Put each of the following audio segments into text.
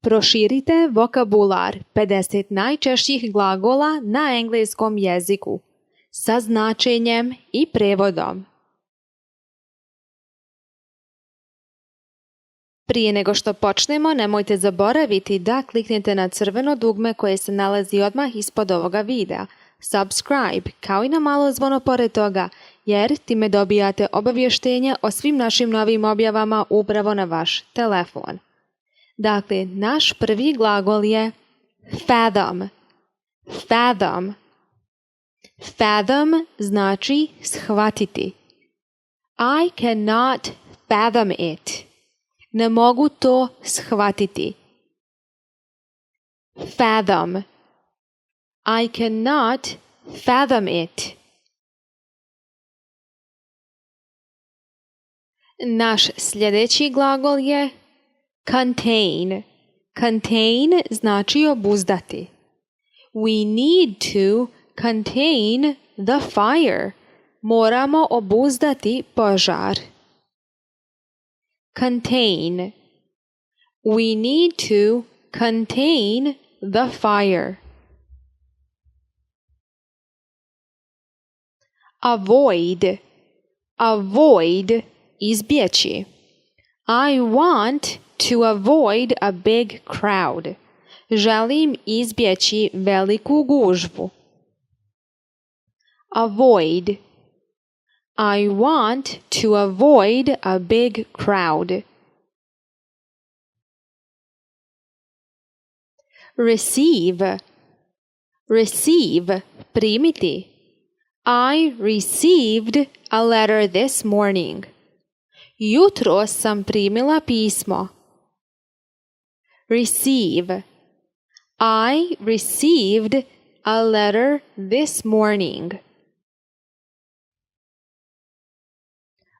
Proširite vokabular 50 najčešćih glagola na engleskom jeziku sa značenjem i prevodom. Prije nego što počnemo, nemojte zaboraviti da kliknete na crveno dugme koje se nalazi odmah ispod ovoga videa, subscribe, kao i na malo zvono pored toga, jer time dobijate obavještenja o svim našim novim objavama upravo na vaš telefon. Dakle, naš prvi glagol je fathom. Fathom. Fathom znači shvatiti. I cannot fathom it. Ne mogu to shvatiti. Fathom. I cannot fathom it. Naš sljedeći glagol je contain. Contain znači obuzdati. We need to contain the fire. Moramo obuzdati požar. Contain. We need to contain the fire. Avoid. Avoid. Izbjeći. I want to avoid a big crowd. Želim izbjeći veliku gužvu. Avoid. I want to avoid a big crowd. Receive. Receive. Primiti. I received a letter this morning. Jutro sam primila pismo. Receive. I received a letter this morning.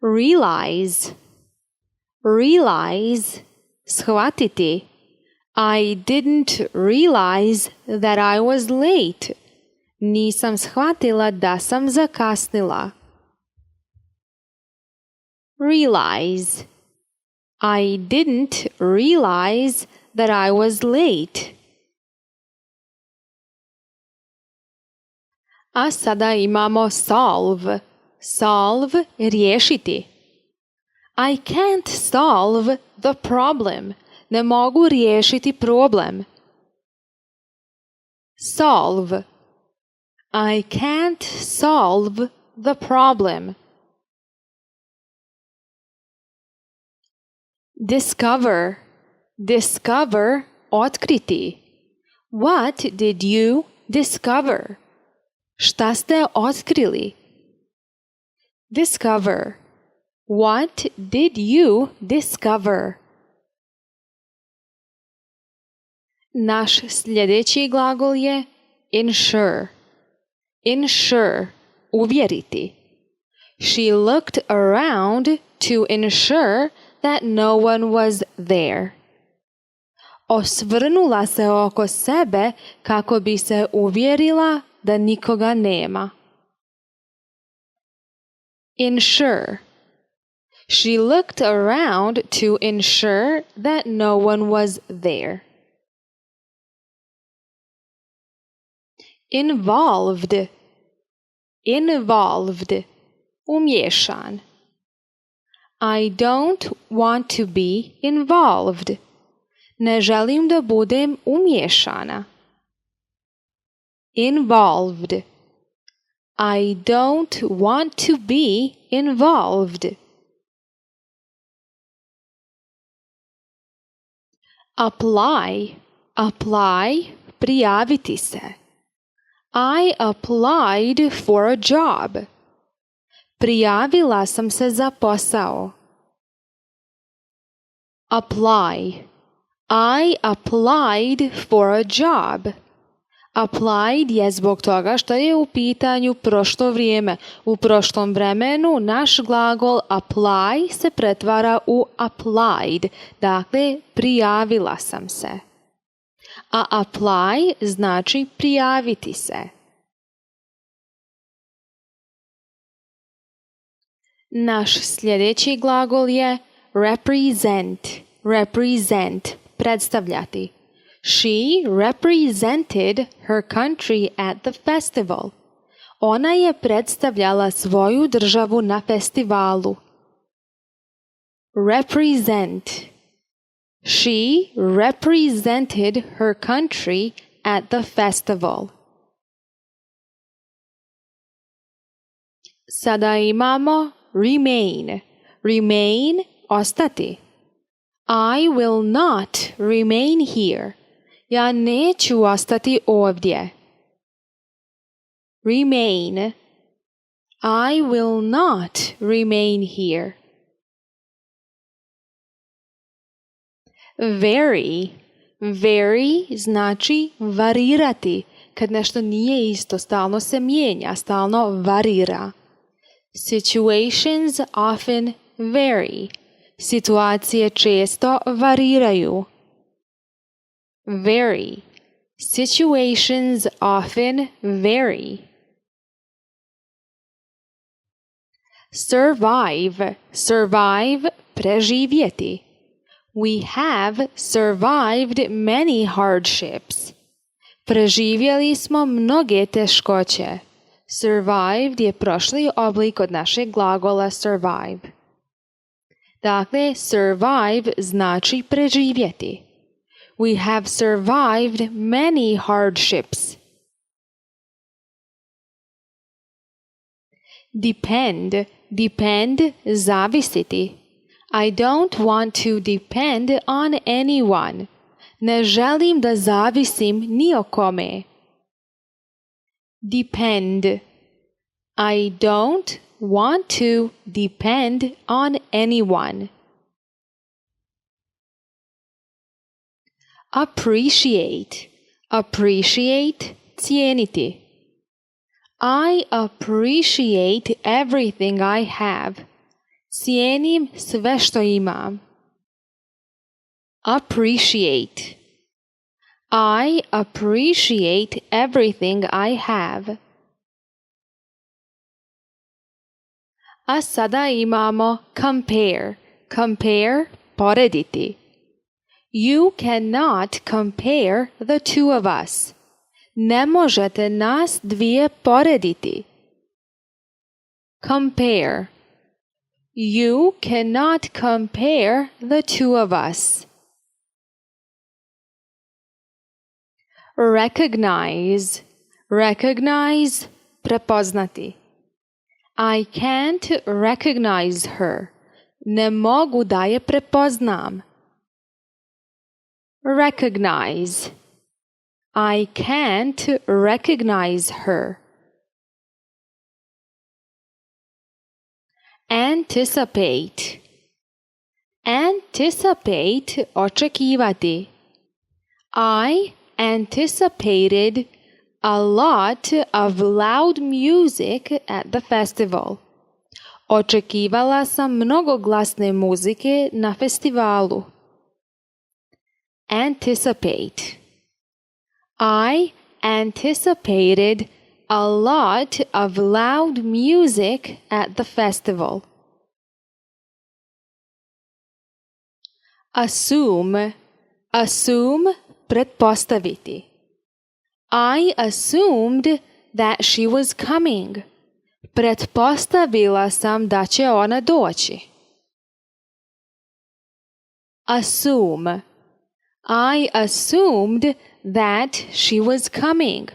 Realize. Realize. Shvatiti. I didn't realize that I was late. Nisam shvatila da sam zakasnila. Realize. I didn't realize that I was late. A sada imamo solve. Solve, riješiti. I can't solve the problem. Ne mogu riješiti problem. Solve. I can't solve the problem. Discover. Discover, otkriti. What did you discover? Šta ste otkrili? Discover. What did you discover? Naš sljedeći glagol je ensure. Ensure, uvjeriti. She looked around to ensure that no one was there. Osvrnula se oko sebe kako bi se uvjerila da nikoga nema. Ensure. She looked around to ensure that no one was there. Involved. Involved. Umješan. I don't want to be involved. Ne želim da budem umješana. Involved. I don't want to be involved. Apply. Apply, prijaviti se. I applied for a job. Prijavila sam se za posao. Apply. I applied for a job. Applied je zbog toga što je u pitanju prošlo vrijeme. U prošlom vremenu naš glagol apply se pretvara u applied. Dakle, prijavila sam se. A apply znači prijaviti se. Naš sljedeći glagol je represent. Represent, predstavljati. She represented her country at the festival. Ona je predstavljala svoju državu na festivalu. Represent. She represented her country at the festival. Sada imamo remain. Remain, ostati. I will not remain here. Ja neću ostati ovdje. Remain. I will not remain here. Vary. Vary znači varirati. Kad nešto nije isto, stalno se mijenja, stalno varira. Situations often vary. Situacije često variraju. Vary. Situations often vary. Survive. Survive, preživjeti. We have survived many hardships. Preživjeli smo mnoge teškoće. Survived je prošli oblik od našeg glagola survive. Dakle, survive znači preživjeti. We have survived many hardships. Depend. Depend, zavisiti. I don't want to depend on anyone. Ne želim da zavisim ni o kome. Depend. I don't want to depend on anyone. Appreciate. Appreciate, cijeniti. I appreciate everything I have. Cijenim sve što imam. Appreciate. I appreciate everything I have. A sada imamo compare. Compare, porediti. You cannot compare the two of us. Ne možete nas dvije porediti. Compare. You cannot compare the two of us. Recognize. Recognize, prepoznati. I can't recognize her. Ne mogu da je prepoznam. Recognize. I can't recognize her. Anticipate. Anticipate, očekivati. I anticipated a lot of loud music at the festival. Očekivala sam mnogo glasne muzike na festivalu. Anticipate. I anticipated a lot of loud music at the festival. Assume. Assume, pretpostaviti. I assumed that she was coming. Pretpostavila sam da će ona doći. Assume. I assumed that she was coming.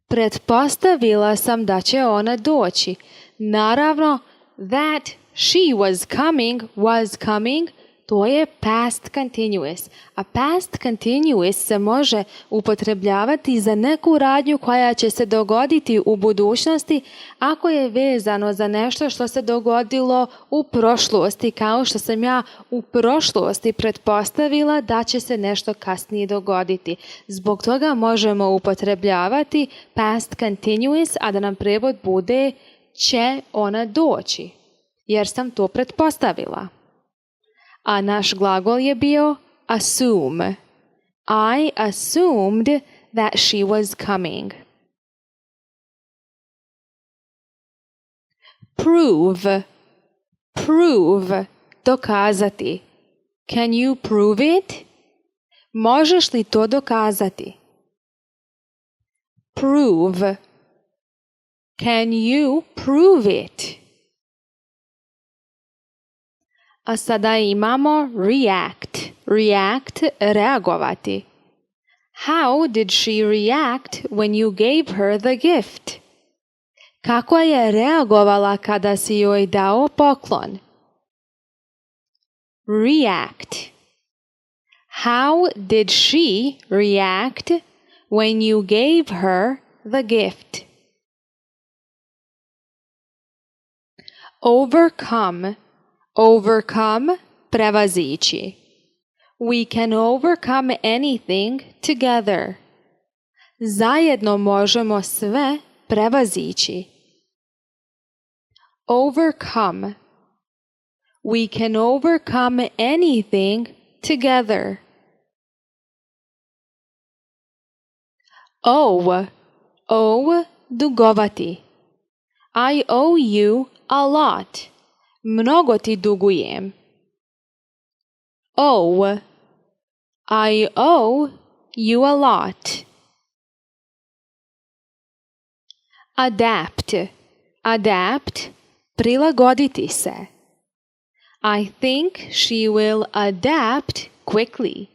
Pretpostavila sam da će ona doći. Naravno, that she was coming, to je past continuous. A past continuous se može upotrebljavati za neku radnju koja će se dogoditi u budućnosti ako je vezano za nešto što se dogodilo u prošlosti, kao što sam ja u prošlosti pretpostavila da će se nešto kasnije dogoditi. Zbog toga možemo upotrebljavati past continuous, a da nam prevod bude će ona doći, jer sam to pretpostavila. A naš glagol je bio assume. I assumed that she was coming. Prove. Prove, dokazati. Can you prove it? Možeš li to dokazati? Prove. Can you prove it? A sada imamo react. React, reagovati. How did she react when you gave her the gift? Kako je reagovala kada si joj dao poklon? React. How did she react when you gave her the gift? Overcome. Overcome, prevazići. We can overcome anything together. Zajedno možemo sve prevazići. Overcome. We can overcome anything together. Owe, dugovati. I owe you a lot. Mnogo ti dugujem. I owe you a lot. Adapt, prilagoditi se. I think she will adapt quickly.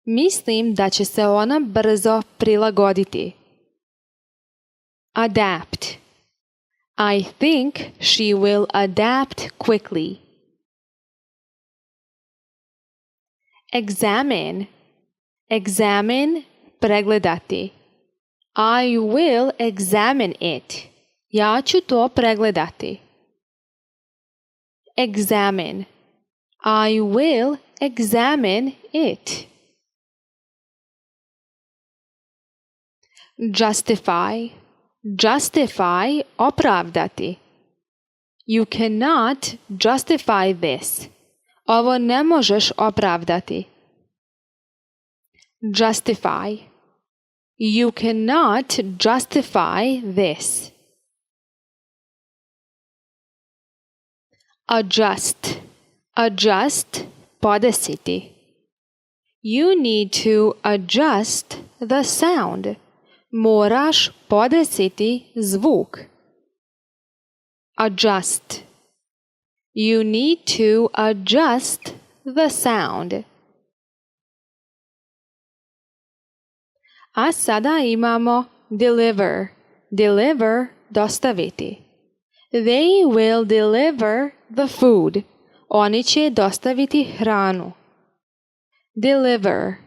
Mislim da će se ona brzo prilagoditi. Adapt. I think she will adapt quickly. Examine, pregledati. I will examine it. Ja ću to pregledati. Examine. I will examine it. Justify, opravdati. You cannot justify this. Ovo ne možeš opravdati. Justify. You cannot justify this. Adjust, podesiti. You need to adjust the sound. Moraš podesiti zvuk. Adjust. You need to adjust the sound. A sada imamo deliver. Deliver, dostaviti. They will deliver the food. Oni će dostaviti hranu. Deliver.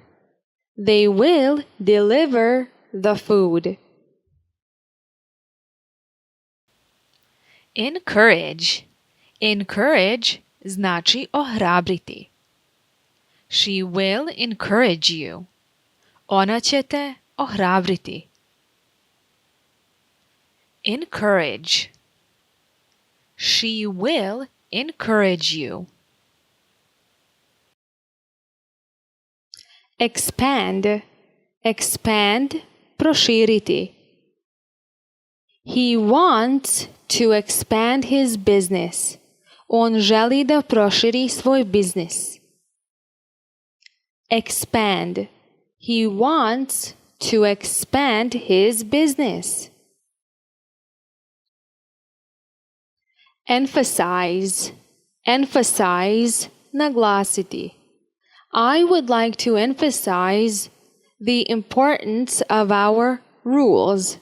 They will deliver the food. Encourage znači ohrabriti. She will encourage you. Ona će te ohrabriti. Encourage. She will encourage you. Expand, proširiti. He wants to expand his business. On želi da proširi svoj biznis. Expand. He wants to expand his business. Emphasize, naglasiti. I would like to emphasize the importance of our rules.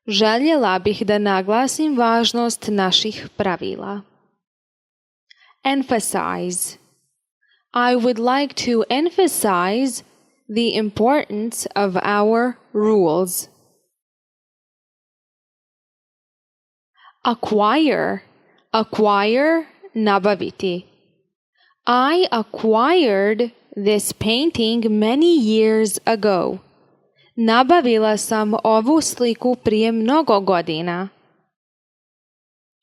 Željela bih da naglasim važnost naših pravila. Emphasize. I would like to emphasize the importance of our rules. Acquire, nabaviti. I acquired this painting many years ago. Nabavila sam ovu sliku prije mnogo godina.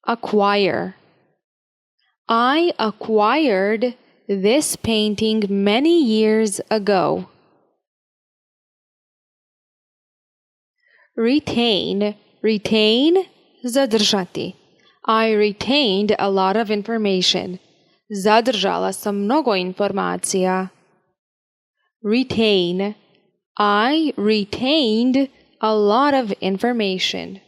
Acquire. I acquired this painting many years ago. Retain, zadržati. I retained a lot of information. Zadržala sam mnogo informacija. retain. I retained a lot of information.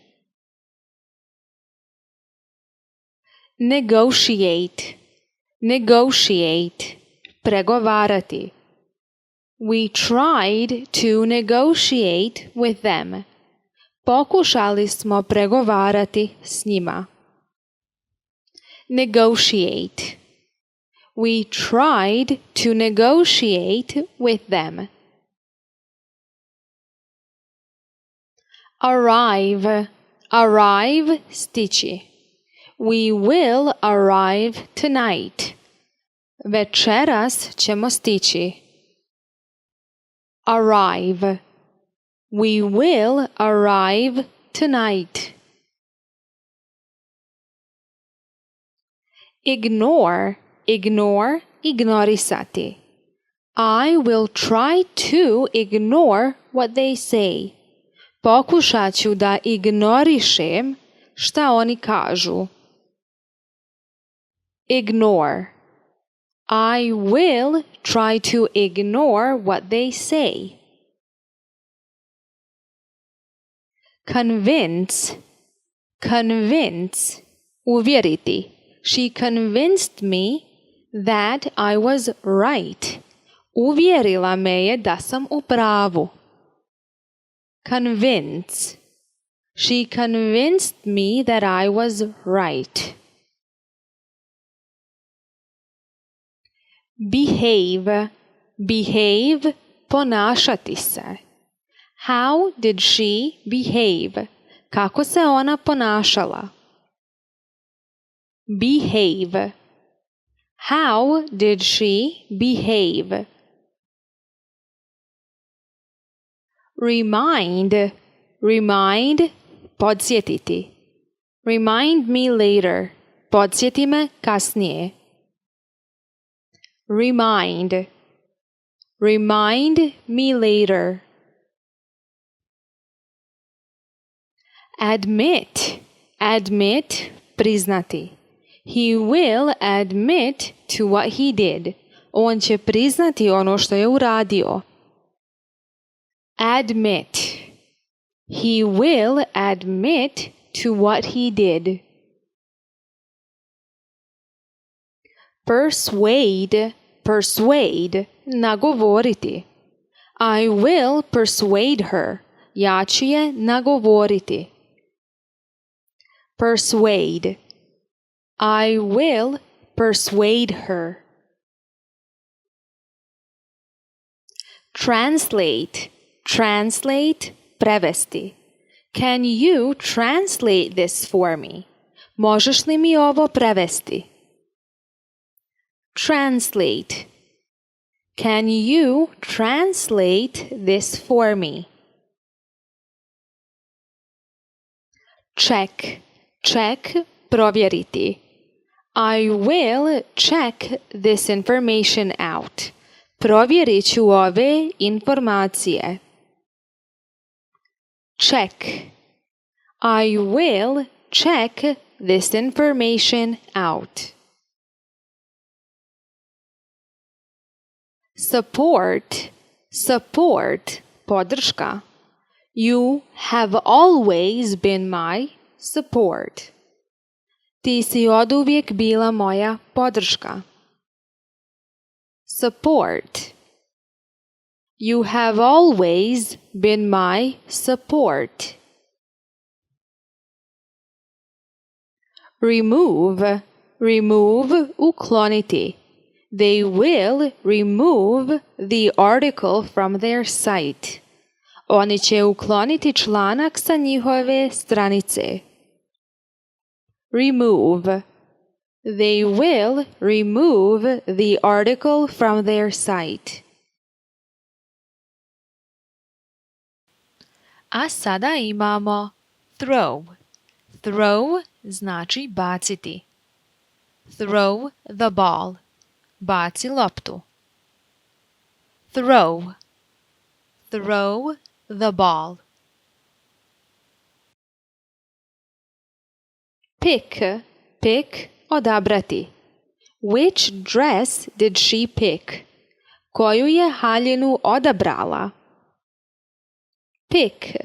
Negotiate. Negotiate. Pregovarati. We tried to negotiate with them. Pokušali smo pregovarati s njima. Negotiate. We tried to negotiate with them. Arrive. Arrive, stići. We will arrive tonight. Večeras ćemo stići. Arrive. We will arrive tonight. Ignore. Ignore, ignorisati. I will try to ignore what they say. Pokušat ću da ignorišem šta oni kažu. Ignore. I will try to ignore what they say. Convince. Convince. Uvjeriti. She convinced me that I was right. Uvjerila me je da sam u pravu. Convince. She convinced me that I was right. Behave. Behave, ponašati se. How did she behave? Kako se ona ponašala? Behave. How did she behave? Remind. Remind, podsjetiti. Remind me later. Podsjeti me kasnije. Remind. Remind me later. Admit. Admit, priznati. He will admit to what he did. On će priznati ono što je uradio. Admit. He will admit to what he did. Persuade. Persuade, nagovoriti. I will persuade her. Ja ću je nagovoriti. Persuade. I will persuade her. Translate. Translate, prevesti. Can you translate this for me? Možeš li mi ovo prevesti? Translate. Can you translate this for me? Check. Check, provjeriti. I will check this information out. Provjerit ću ove informacije. Check. I will check this information out. Support. Support, podrška. You have always been my support. Ti si oduvijek bila moja podrška. Support. You have always been my support. Remove. Remove, ukloniti. They will remove the article from their site. Oni će ukloniti članak sa njihove stranice. Remove. They will remove the article from their site. A sada imamo throw. Throw znači baciti. Throw the ball. Baci loptu. Throw. Throw the ball. Pick. Pick, odabrati. Which dress did she pick? Koju je haljinu odabrala? Pick.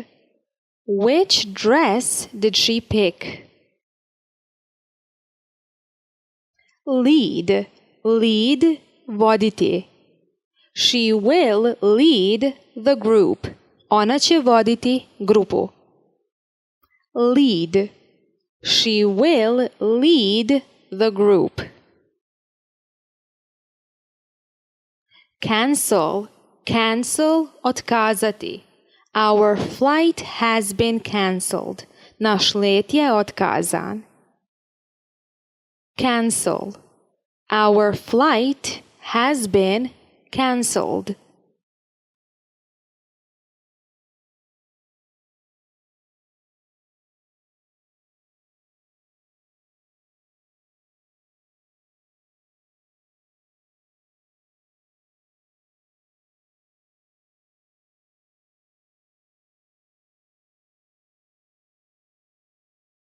Which dress did she pick? Lead. Lead, voditi. She will lead the group. Ona će voditi grupu. Lead. She will lead the group. Cancel. Cancel, otkazati. Our flight has been cancelled. Naš let je otkazan. Cancel. Our flight has been cancelled.